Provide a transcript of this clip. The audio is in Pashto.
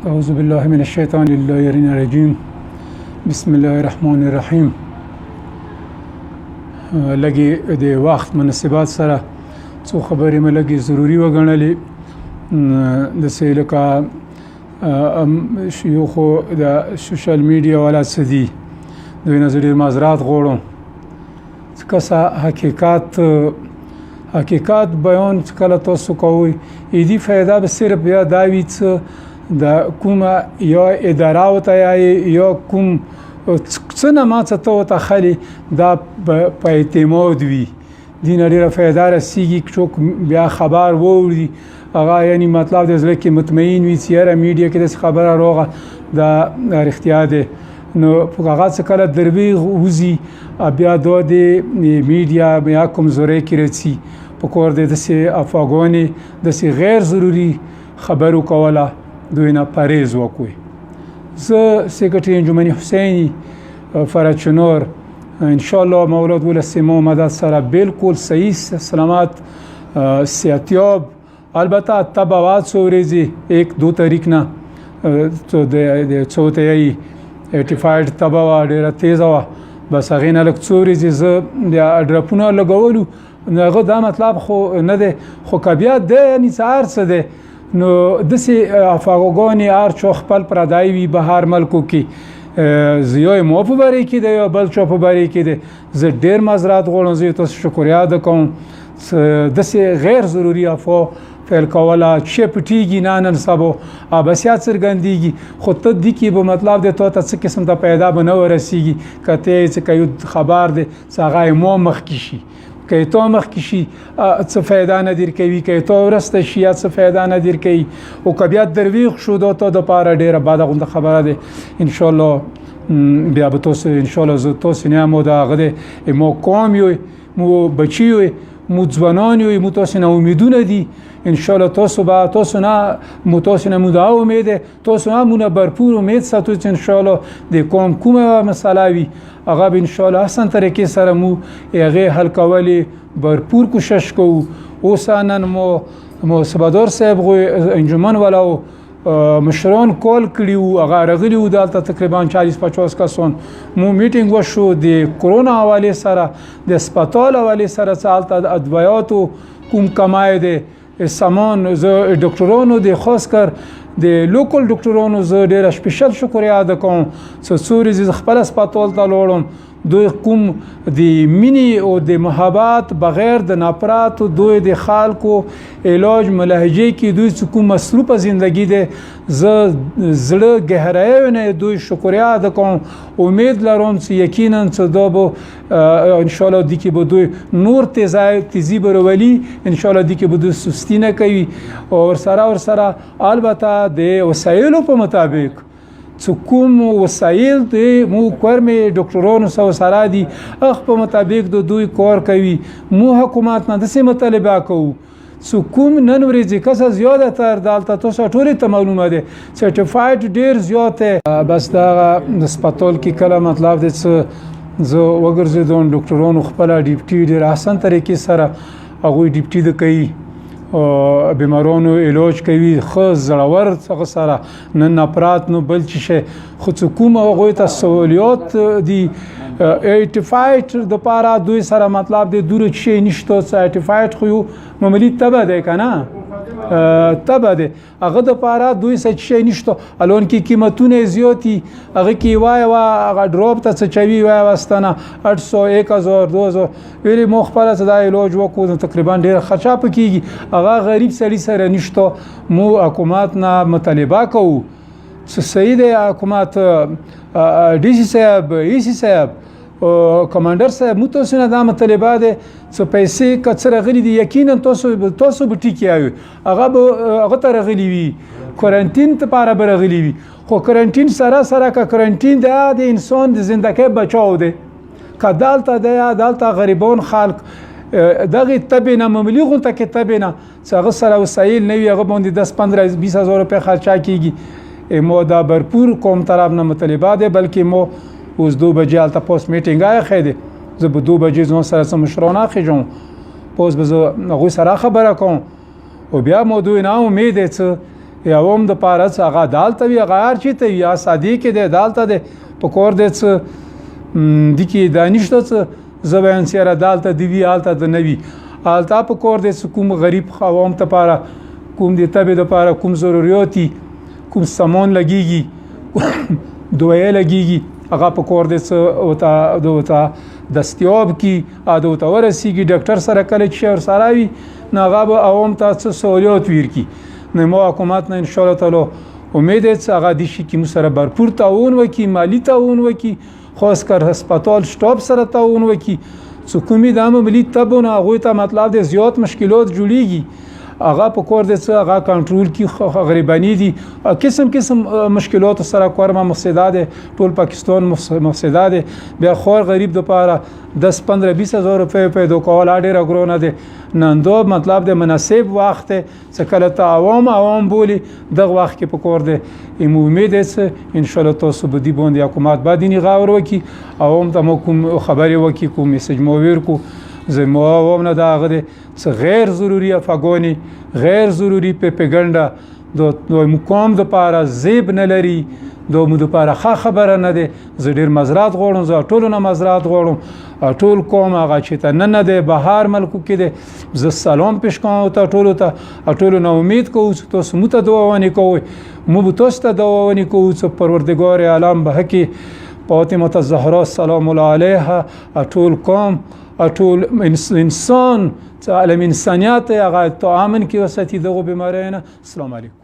أعوذ بالله من الشیطان اللعین الرجیم بسم الله الرحمن الرحیم. لږې د وخت مناسبات سره څو خبرې مې لږې ضروري وګڼلې. داسې لکه یو خو د سوشل میډیا والا څه دي، دوی نه زه ډېر معذرات غواړم. ځکه حقیقت بیان کله تاسو کوئ ایدي فایده به صرف یا دا وي څه د کومه یا اداره ورته یا کوم څه نه ما څه ته ورته خلي دا په اعتماد وي، دې نه ډېره فایده رسېږي. څوک بیا خبر واوري هغه یعنې مطلب د زړه کې مطمئن وي چې یاره میډیا کې داسې خبره راغله دا رښتیا دی. نو هغه څه کله درویغ وځي بیا دا د میډیا یا کمزورۍ کې راځي. پکار دی داسې افواګانې داسې غیر ضروري خبرو کوله دوی نه پرهیز وکړئ. زه سیکرټري انجمن حسیني فرچنور انشاءالله مولا دولسمه مدد سره بالکل صحیح سلامت صحتیاب. البته تبعات څو ورځې 1-2 تاریخ نه څو ته یې ارتفاعات تبه وه ډېره تیزه وه، بس هغې نه لږ څو ورځې زه د ډرپونه لګولو هغه دا مطلب خو نه دی، خو که بیا دی یعنې څه هر څه دی نو داسې افواګانې هر چا خپل پردی وي بهر ملکو کې، یا ما په باره کې دی یا بل چا په باره کې دی. زه ډېر معذرت غواړم، زه تاسو شکریه ادا کوم. داسې غیر ضروري افوا فعل کوله چې پټېږي نه نن سبا عبثیات څرګندېږي، خو ته دې کې به مطلب دی تا ته څه قسم ته پیدا به نه ورسېږي. که ته یې څه کوي خبر دی څه هغه یې ما مخکې شي، که تا مخکې شي څه فایده نه در کوي، که تا ورسته شي څه فایده نه در کوي. او که بیا درویغ شو دا تا دپاره ډېره بده غونده خبره دی. انشاءالله بیا به تاسو انشاءالله زه تاسو نه مو د هغه دی مو قوم یو مو بچي یو مو ځوانان یو مو تاسو نه امیدونه دي. انشاءالله تاسو نه مو دا امید دی، تاسو هم مونه برپور امید ساتو چې انشاءالله د قوم کومه مسله وي هغه به انشاءالله احسن طریقې سره مو هغې حل کولې برپور کوشش کوو. اوس نن مو سبادار صاحب انجمن والا مشران کال کړي وو، هغه راغلي وو دلته تقریبا 40-50 کسان. مو میټینګ وشو د کرونا حوالې سره، د هسپتال حوالې سره څه هلته د ادویاتو کوم کمای دی سامان. زه ډاکټرانو د خاص کر د لوکل ډاکټرانو زه ډېره سپیشل شکریه ادا کوم چې څو ورځې زه خپل هسپتال ته لاړم. دوی کوم د مینې او د محبت بغیر د نفرت دوی د خلکو علاج ملهجې کې دوی چې کوم مصروفه زندگی ده زه زړه گهرای نه دوی شکریه ادا کوم. امید لرم چې یقینا چې دا به ان شاء الله د کې به دوی نور تیزی برولي، ان شاء الله د کې به دوی سستی نه کوي. او سره البته د وسایلو په مطابق څه کوم وسایل دی مو کورمې ډاکټرانو سره دي هغه په مطابق د دوی کار کوي. مو حکومت نه داسې مطالبه کوو څه کوم نن ورځې کسه زیاده تر دلته تاسو ټولې ته معلومه دی سرټیفاید ډېر زیات دی. بس دا د هسپتال کې کله مطلب دی څه زه وګرځېدم ډاکټرانو خپله ډیپټي ډېر احسن طریقې سره هغوی ډیپټي د کوي بیمارانو علاج کوي ښه زړور څخه سره نه نفرت نه بل څه شي. خو څه کوم هغوی ته سهولیات دي ارتفاعات دپاره دوی سره مطلب دی دوره شی نشته. ارتفاعات خو یو معمولي تبه دی که نه تبه دی هغه دپاره دوی څه شی نشته. الان کې قیمتونه زیاتي هغه کې وایه هغه ډراپ ته څه چوي وایه واستنه 800-1000-2000 ویلې مو خپله څه دا علاج وکړو تقریبا ډېره خرچه په کېږي. هغه غریب سړي سره نشته. مو حکومت نه مطالبه کوو څه صحیح دی حکومت ډي سي صاحب ای سي صاحب کمانډر صاحب مو تاسو نه دا مطالبه دی څه پیسې که څه راغلي دي یقینا تاسو به ټیکې اوي هغه ته راغلي وي کورنټین لپاره به راغلي وي. خو کورنټین سره که کورنټین د انسان د زندګۍ بچاو دی که دلته غریبان خلک دغه تبې نه معمولي غونته کې تبې نه چې هغه سره وسایل نه وي هغه باندې 10-15-20 هزار روپۍ خرچه کېږي. مو دا برپور قوم طرف نه مطالبه دی بلکې مو اوس 2 بجې هلته پوسټ میټینګ ایښی دی. زه به 2 بجې ځان سره څه مشران اخیږم پوس به زه هغوی سره خبره کوم. او بیا مو دوی نه امید دی چې یا هم د پاره څه هغه دالته وي هغه هر چېرته وي یا سادې کې دی دالته دی په کور دی څه دي کې دا نشته څه زه وایم چې یاره دالته دي وي هلته د نه وي هلته په کور دی څه کوم غریب عوام دپاره کوم د طبې دپاره کوم ضرورت دي کوم سامان لګېږي دوایه لګېږي هغه په کور دی څه ورته دستیاب کي د ورته ورسېږي ډاکټر سره کله چې ورسره وي نو هغه به عوام ته څه سهولیات ورکړي نو ما حکومت نه انشاءالله تعالی امید دی چې هغه دې شي کې موږ سره بھرپور تعاون وکړي مالي تعاون وکړي خاص کر هسپتال شټاپ سره تعاون وکړي چې کومې د عملي طبونه هغوی ته مطلب دی زیات مشکلات جوړېږي هغه په کور دی څه هغه کنټرول کی غریبانی دي قسم مشکلات سره کورمه مقصده ده ټول پاکستان مقصده ده بیا خور غریب د پاره 10-15-20 هزار روپے پیدا کول ډیره ګرونه ده نن دو مطلب د مناسب وخت څه کله ته عوام بولی دغه وخت کې په کور ده امید ده ان شاء الله تاسو به دی باندې حکومت باندې غور وکي عوام ته کوم خبري وکي کوم میسج مو ورکو زمو عوام نه دا غره څه غیر ضروری افغانی غیر ضروری پروپاګاندا د مقام د پاره زیب نه لري د مو د پاره خبره نه ده زه ډیر مزرات غوړم زه ټول نه مزرات غوړم ټول کوم هغه چې ته نه ده بهار ملکو کې ده زه سلام پېښ کوم ته ټول نه امید کوم تاسو مو ته دعا ونی کوئ مو به تاسو ته دعا ونی کوم چې پروردگار عالم به کې فاطمه الزهرا سلام الله علیها ټول کوم ټول انسان عالم انسانیت هغه تعامل کې وساتي دغه بیماریونه. السلام علیکم.